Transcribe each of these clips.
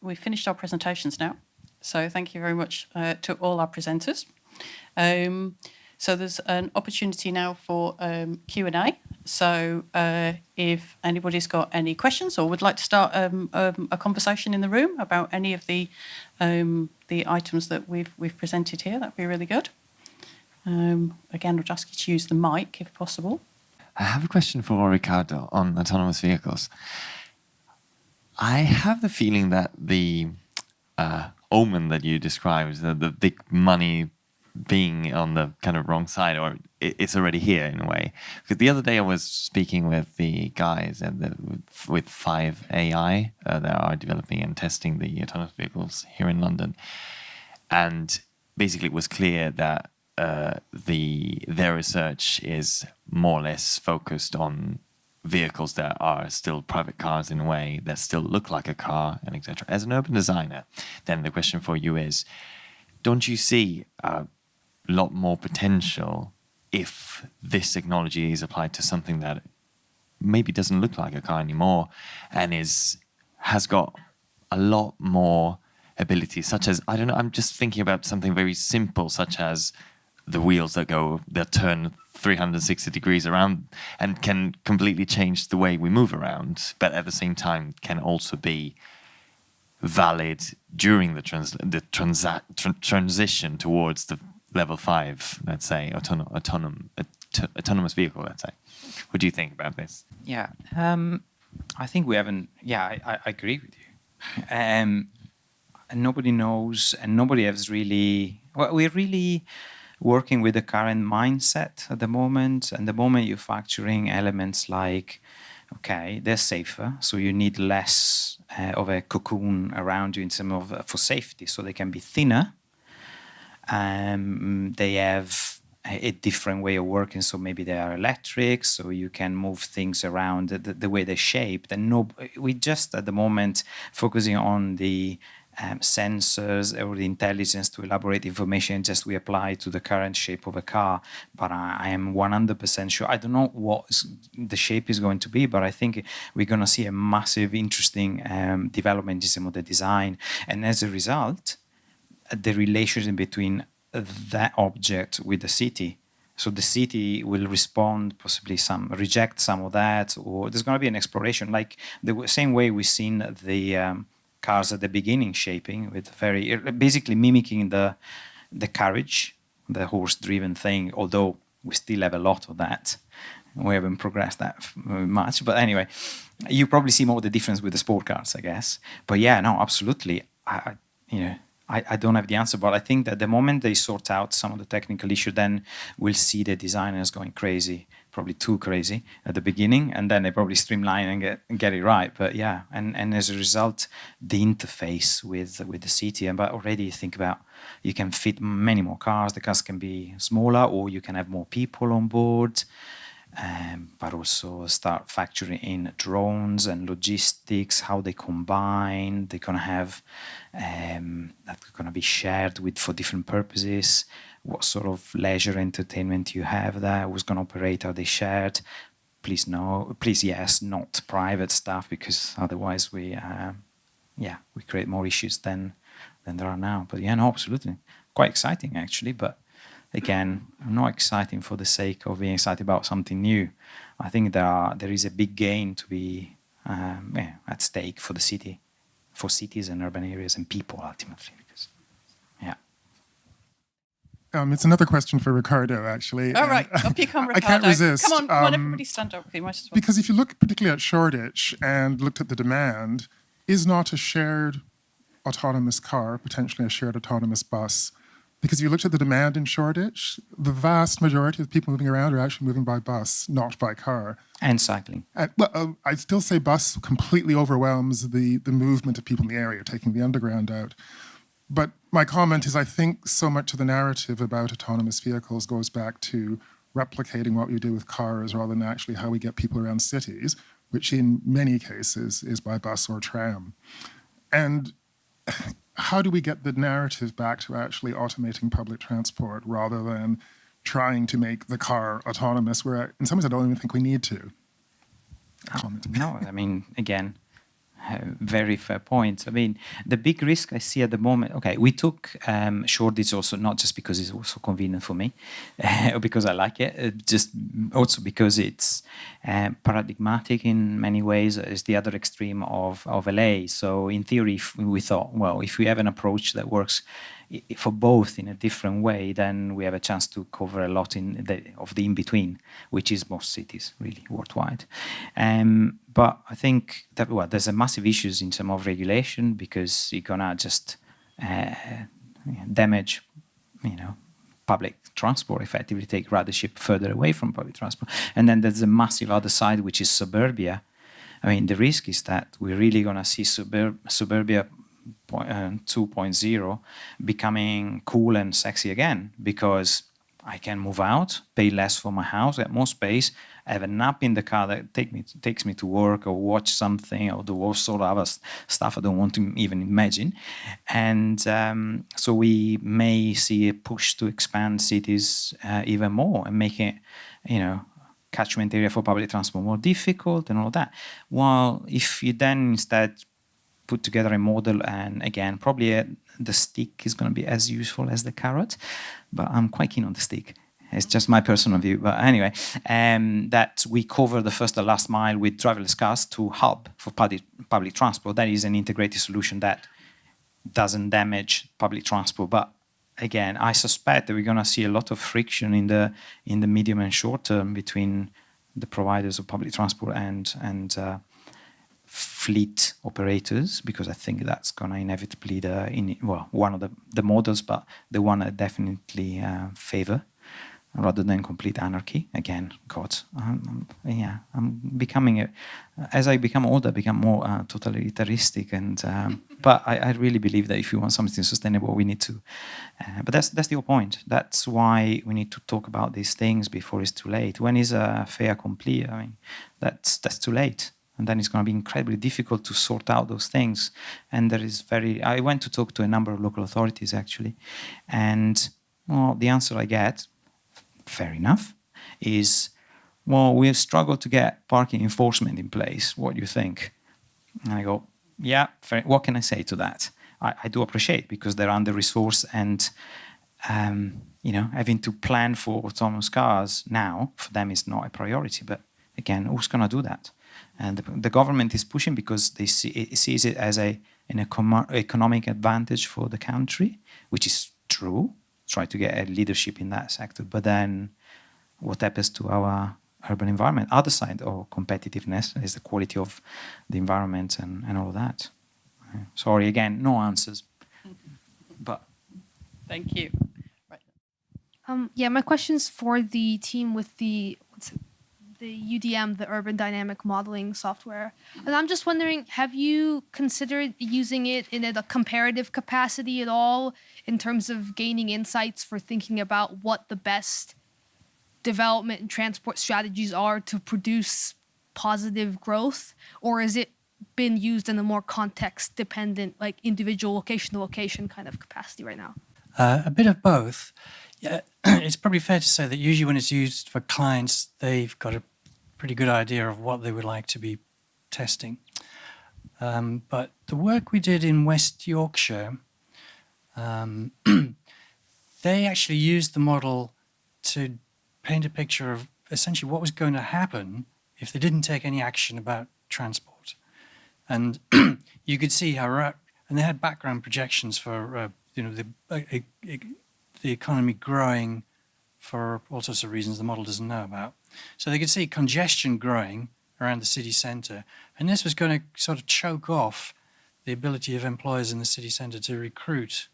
we've finished our presentations now. So thank you very much to all our presenters. So there's an opportunity now for Q&A. So if anybody's got any questions or would like to start a conversation in the room about any of the items that we've presented here, that'd be really good. Again, I'd ask you to use the mic if possible. I have a question for Ricardo on autonomous vehicles. I have the feeling that the omen that you described, the big money being on the kind of wrong side, or it's already here in a way. Because the other day I was speaking with the guys with 5AI that are developing and testing the autonomous vehicles here in London. And basically it was clear that their research is more or less focused on vehicles that are still private cars in a way, that still look like a car, and etc. As an urban designer, then the question for you is, don't you see a lot more potential if this technology is applied to something that maybe doesn't look like a car anymore and has got a lot more abilities, such as, I don't know, I'm just thinking about something very simple, such as the wheels that turn 360 degrees around and can completely change the way we move around, but at the same time can also be valid during the transition towards the level 5, let's say, autonomous vehicle, let's say. What do you think about this? Yeah, I think we haven't, I agree with you. And nobody knows, and nobody has really, well, we're really working with the current mindset at the moment. And the moment you're factoring elements like, okay, they're safer, so you need less of a cocoon around you in terms of for safety, so they can be thinner. They have a different way of working, so maybe they are electric, so you can move things around the way they're shaped. And we just at the moment focusing on the sensors or the intelligence to elaborate information, just we apply to the current shape of a car. But I am 100% sure, I don't know what the shape is going to be, but I think we're going to see a massive, interesting development in some of the design. And as a result, the relationship between that object with the city. So the city will respond, possibly reject some of that, or there's going to be an exploration, like the same way we've seen the cars at the beginning shaping with basically mimicking the carriage, the horse-driven thing, although we still have a lot of that. We haven't progressed that much. But anyway, you probably see more of the difference with the sport cars, I guess. But yeah, no, absolutely. I don't have the answer, but I think that the moment they sort out some of the technical issue, then we'll see the designers going crazy, probably too crazy at the beginning, and then they probably streamline and get it right. But yeah, and as a result, the interface with the city, but already think about, you can fit many more cars, the cars can be smaller, or you can have more people on board. But also start factoring in drones and logistics, how they combine. They're going to have that's going to be shared for different purposes. What sort of leisure entertainment you have there? Who's going to operate? Are they shared? Please no. Please yes, not private stuff, because otherwise we create more issues than there are now. But yeah, no, absolutely, quite exciting actually, but. Again, not exciting for the sake of being excited about something new. I think there is a big gain to be at stake for the city, for cities and urban areas and people ultimately. Because, yeah. It's another question for Ricardo, actually. All right, up you come, Ricardo. I can't resist. Come on, everybody stand up. You might as well. Because if you look particularly at Shoreditch and looked at the demand, is not a shared autonomous car potentially a shared autonomous bus? Because you looked at the demand in Shoreditch, the vast majority of people moving around are actually moving by bus, not by car. And cycling. I'd still say bus completely overwhelms the movement of people in the area, taking the underground out. But my comment is, I think so much of the narrative about autonomous vehicles goes back to replicating what we do with cars rather than actually how we get people around cities, which in many cases is by bus or tram. And how do we get the narrative back to actually automating public transport rather than trying to make the car autonomous, where in some ways I don't even think we need to? No, I mean, again, very fair point. I mean, the big risk I see at the moment, okay, we took Shoreditch also not just because it's also convenient for me or because I like it, just also because it's paradigmatic in many ways. It's the other extreme of LA. So in theory, we thought, well, if we have an approach that works for both in a different way, then we have a chance to cover a lot of the in-between, which is most cities really worldwide. But I think that there's a massive issues in terms of regulation, because you're gonna just damage, public transport, effectively take ridership further away from public transport. And then there's a massive other side, which is suburbia. I mean, the risk is that we're really gonna see suburbia 2.0 becoming cool and sexy again, because I can move out, pay less for my house, get more space, have a nap in the car that takes me to work, or watch something, or do all sort of other stuff I don't want to even imagine. And so we may see a push to expand cities even more and make it, catchment area for public transport more difficult and all that. While if you then instead put together a model, and again, probably the stick is going to be as useful as the carrot, but I'm quite keen on the stick. It's just my personal view. But anyway, that we cover the first and last mile with driverless cars to hub for public transport. That is an integrated solution that doesn't damage public transport. But again, I suspect that we're going to see a lot of friction in the medium and short term between the providers of public transport and fleet operators, because I think that's going to inevitably one of the models, but the one I definitely favor, rather than complete anarchy. Again, God, I'm becoming as I become older, I become more totalitarianistic, and but I really believe that if you want something sustainable, we need to. But that's the whole point. That's why we need to talk about these things before it's too late. When is a fait accompli? I mean, that's too late. And then it's going to be incredibly difficult to sort out those things. And I went to talk to a number of local authorities, actually. And, the answer I get, fair enough, is, we've struggled to get parking enforcement in place. What do you think? And I go, yeah, fair. What can I say to that? I do appreciate, because they're under-resourced, and, having to plan for autonomous cars now, for them is not a priority. But again, who's going to do that? And the government is pushing because they sees it as an economic advantage for the country, which is true. Try to get a leadership in that sector. But then what happens to our urban environment? Other side of competitiveness is the quality of the environment and all that. Sorry, again, no answers. But Thank you. Right. My question's for the team with the UDM, the Urban Dynamic Modeling software. And I'm just wondering, have you considered using it in a comparative capacity at all, in terms of gaining insights for thinking about what the best development and transport strategies are to produce positive growth? Or has it been used in a more context-dependent, like individual location to location kind of capacity right now? A bit of both. Yeah, it's probably fair to say that usually when it's used for clients, they've got a pretty good idea of what they would like to be testing. But the work we did in West Yorkshire, they actually used the model to paint a picture of essentially what was going to happen if they didn't take any action about transport. And you could see how, and they had background projections for the economy growing for all sorts of reasons the model doesn't know about. So they could see congestion growing around the city centre, and this was going to sort of choke off the ability of employers in the city centre to recruit.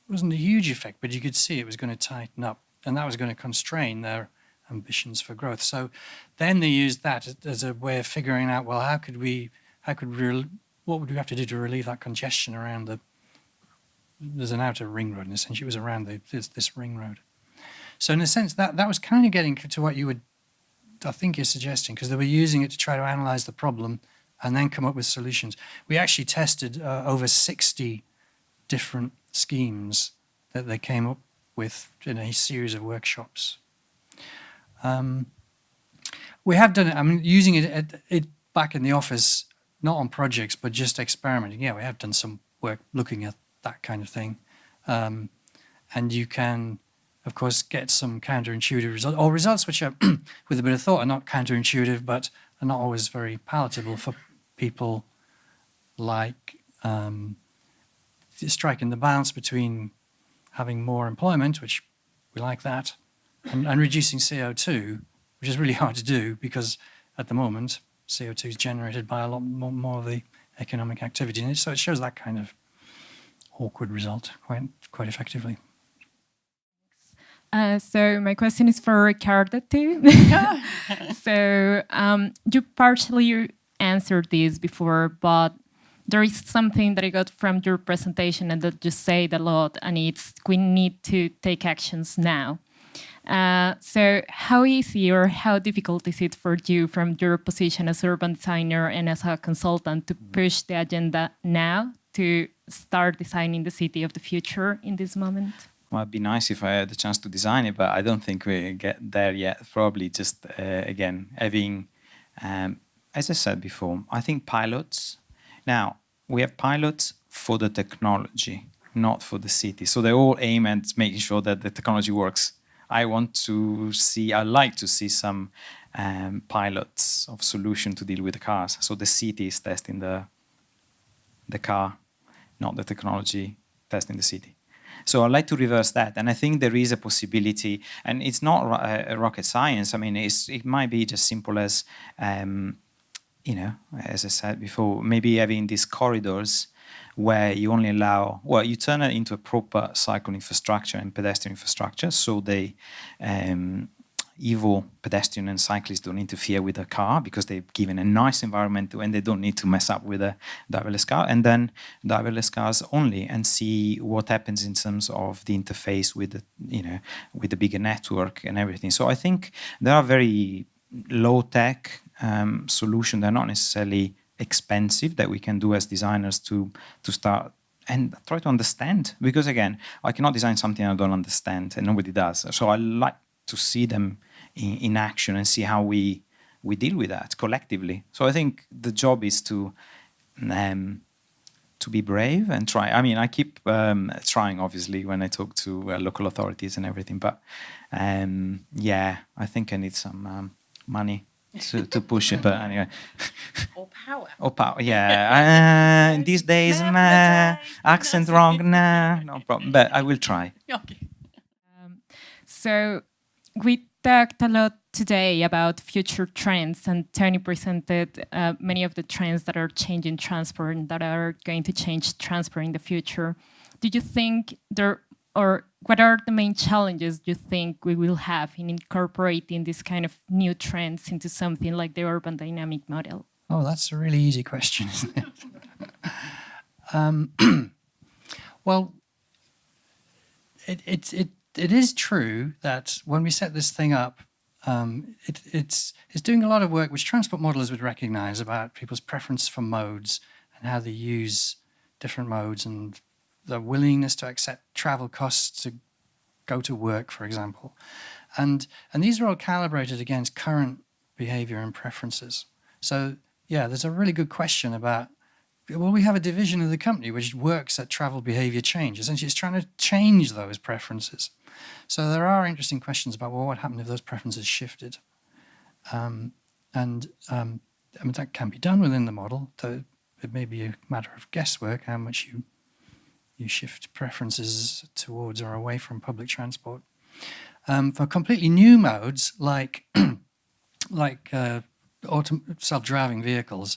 It wasn't a huge effect, but you could see it was going to tighten up, and that was going to constrain their ambitions for growth. So then they used that as a way of figuring out, well, what would we have to do to relieve that congestion around there's an outer ring road, and essentially it was around this ring road. So in a sense, that was kind of getting to what I think you're suggesting, because they were using it to try to analyze the problem and then come up with solutions. We actually tested over 60 different schemes that they came up with in a series of workshops. We have done it, using it back in the office not on projects, but just experimenting. Yeah, we have done some work looking at that kind of thing. And you can, of course, get some counterintuitive results, or results which are, with a bit of thought, are not counterintuitive, but are not always very palatable for people, like striking the balance between having more employment, which we like that, and reducing CO2, which is really hard to do because at the moment, CO2 is generated by a lot more of the economic activity. And so it shows that kind of awkward result quite effectively. So my question is for Ricardo too. So you partially answered this before, but there is something that I got from your presentation and that you said a lot, and it's we need to take actions now. So how easy or how difficult is it for you from your position as urban designer and as a consultant to push the agenda now to start designing the city of the future in this moment? Well, it'd be nice if I had the chance to design it, but I don't think we get there yet. Probably just, again, having, as I said before, I think pilots. Now, we have pilots for the technology, not for the city. So they all aim at making sure that the technology works. I like to see some pilots of solution to deal with the cars. So the city is testing the car, not the technology testing the city. So I'd like to reverse that. And I think there is a possibility, and it's not rocket science. I mean, it might be just simple as, as I said before, maybe having these corridors where you only allow, you turn it into a proper cycle infrastructure and pedestrian infrastructure, so the evil pedestrian and cyclists don't interfere with the car because they're given a nice environment and they don't need to mess up with a driverless car, and then driverless cars only, and see what happens in terms of the interface with the bigger network and everything. So I think there are very low-tech solutions. They're not necessarily expensive that we can do as designers to start and try to understand, because again, I cannot design something I don't understand, and nobody does. So I like to see them in action and see how we deal with that collectively. So I think the job is to be brave and try. I mean, I keep trying, obviously, when I talk to local authorities and everything, but I think I need some money to push it, but anyway. Or power. Or power, yeah. These days, accent wrong, no problem. But I will try. Okay. So we talked a lot today about future trends, and Tony presented many of the trends that are changing transport and that are going to change transport in the future. Do you think what are the main challenges you think we will have in incorporating this kind of new trends into something like the urban dynamic model? Oh, that's a really easy question, isn't it? Well, it is true that when we set this thing up, it's doing a lot of work which transport modelers would recognize about people's preference for modes and how they use different modes and the willingness to accept travel costs to go to work, for example. And these are all calibrated against current behavior and preferences. So yeah, there's a really good question about, well, we have a division of the company which works at travel behavior change. Essentially, it's trying to change those preferences. So there are interesting questions about, well, what happened if those preferences shifted? I mean, that can be done within the model, though it may be a matter of guesswork how much you shift preferences towards or away from public transport. For completely new modes like self-driving vehicles,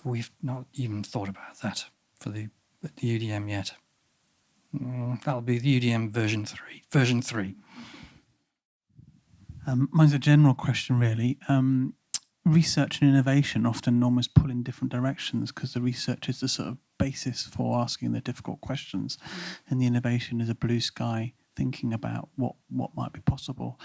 we've not even thought about that for the UDM yet. That'll be the UDM version 3. Mine's a general question, really. Research and innovation often almost pull in different directions because the research is the sort of basis for asking the difficult questions, and the innovation is a blue sky thinking about what might be possible.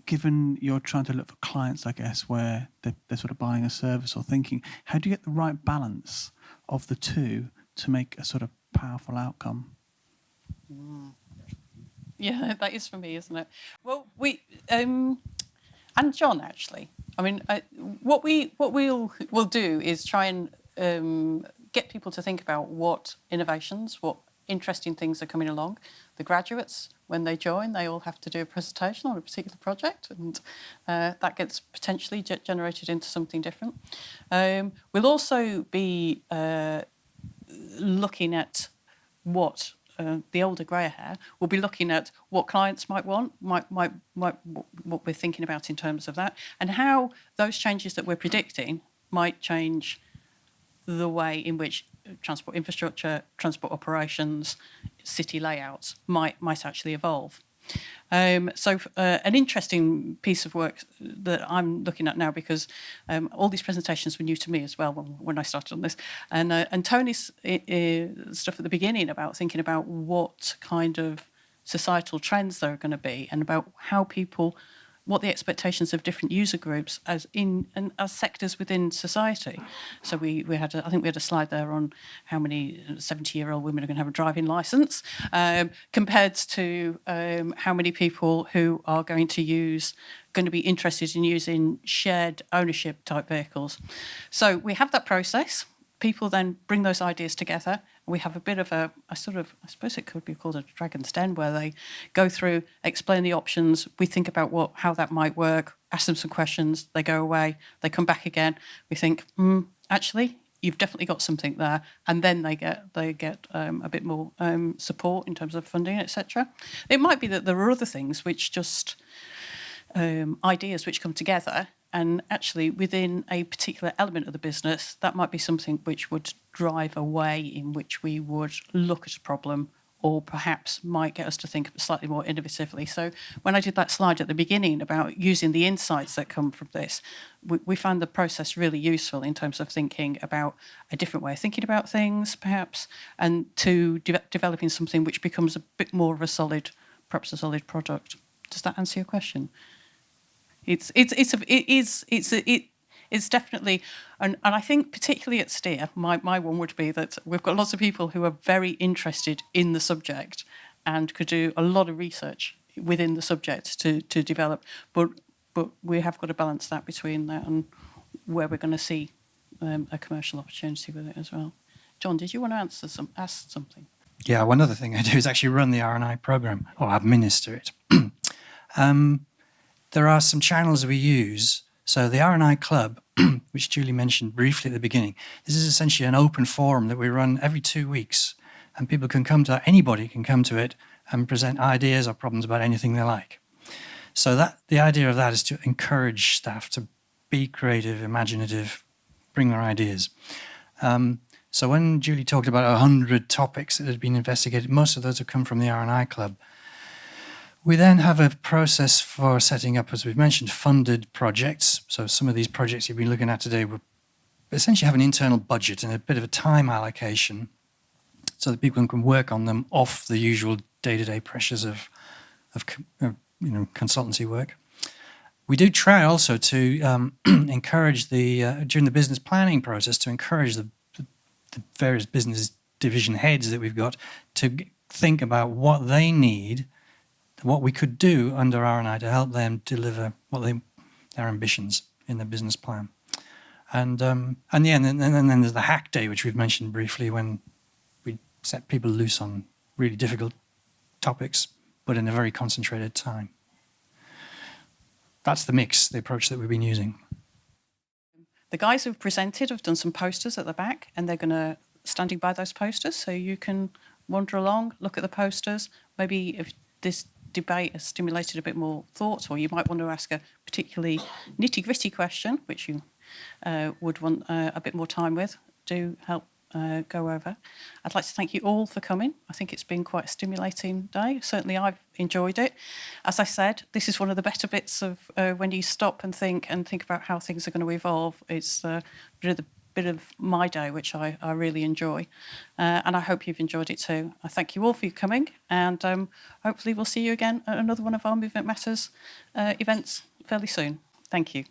Given you're trying to look for clients, I guess, where they're sort of buying a service or thinking, how do you get the right balance of the two to make a sort of powerful outcome? Yeah, that is for me, isn't it? Well, we and John, actually, I mean, what we'll do is try and get people to think about what innovations, what interesting things are coming along. The graduates, when they join, they all have to do a presentation on a particular project, and that gets potentially generated into something different. We'll also be looking at what the older grey hair will be looking at what clients might want, what we're thinking about in terms of that, and how those changes that we're predicting might change the way in which transport infrastructure, transport operations, city layouts might actually evolve. So an interesting piece of work that I'm looking at now, because all these presentations were new to me as well when I started on this, and Tony's stuff at the beginning about thinking about what kind of societal trends there are going to be, and about how people, what the expectations of different user groups as sectors within society. So we had I think we had a slide there on how many 70-year-old women are going to have a driving licence compared to how many people who are going to be interested in using shared ownership type vehicles. So we have that process. People then bring those ideas together. We have a bit of a sort of, I suppose it could be called a dragon's den, where they go through, explain the options. We think about how that might work, ask them some questions. They go away. They come back again. We think, actually, you've definitely got something there. And then they get a bit more support in terms of funding, etc. It might be that there are other things which just ideas which come together. And actually, within a particular element of the business, that might be something which would drive a way in which we would look at a problem, or perhaps might get us to think slightly more innovatively. So when I did that slide at the beginning about using the insights that come from this, we found the process really useful in terms of thinking about a different way of thinking about things, perhaps, and to developing something which becomes a bit more of a solid product. Does that answer your question? It's definitely, and I think particularly at Steer, my one would be that we've got lots of people who are very interested in the subject and could do a lot of research within the subject to develop, but we have got to balance that between that and where we're going to see a commercial opportunity with it as well. John, did you want to ask something? Yeah, one other thing I do is actually run the R&I program, or administer it. There are some channels we use. So the R&I Club, which Julie mentioned briefly at the beginning, this is essentially an open forum that we run every 2 weeks. And people can anybody can come to it and present ideas or problems about anything they like. So the idea of that is to encourage staff to be creative, imaginative, bring their ideas. So when Julie talked about 100 topics that had been investigated, most of those have come from the R&I Club. We then have a process for setting up, as we've mentioned, funded projects. So some of these projects you've been looking at today will essentially have an internal budget and a bit of a time allocation so that people can work on them off the usual day-to-day pressures of consultancy work. We do try also to encourage during the business planning process, to encourage the various business division heads that we've got to think about what they need, what we could do under R&I to help them deliver their ambitions in their business plan. And then there's the hack day, which we've mentioned briefly, when we set people loose on really difficult topics, but in a very concentrated time. That's the approach that we've been using. The guys who've presented have done some posters at the back, and they're going to standing by those posters, so you can wander along, look at the posters. Maybe if this debate has stimulated a bit more thought, or you might want to ask a particularly nitty-gritty question, which you would want a bit more time with, do help go over. I'd like to thank you all for coming. I think it's been quite a stimulating day. Certainly I've enjoyed it. As I said, this is one of the better bits of when you stop and think about how things are going to evolve. It's a bit of my day, which I really enjoy. And I hope you've enjoyed it too. I thank you all for coming, and hopefully we'll see you again at another one of our Movement Matters events fairly soon. Thank you.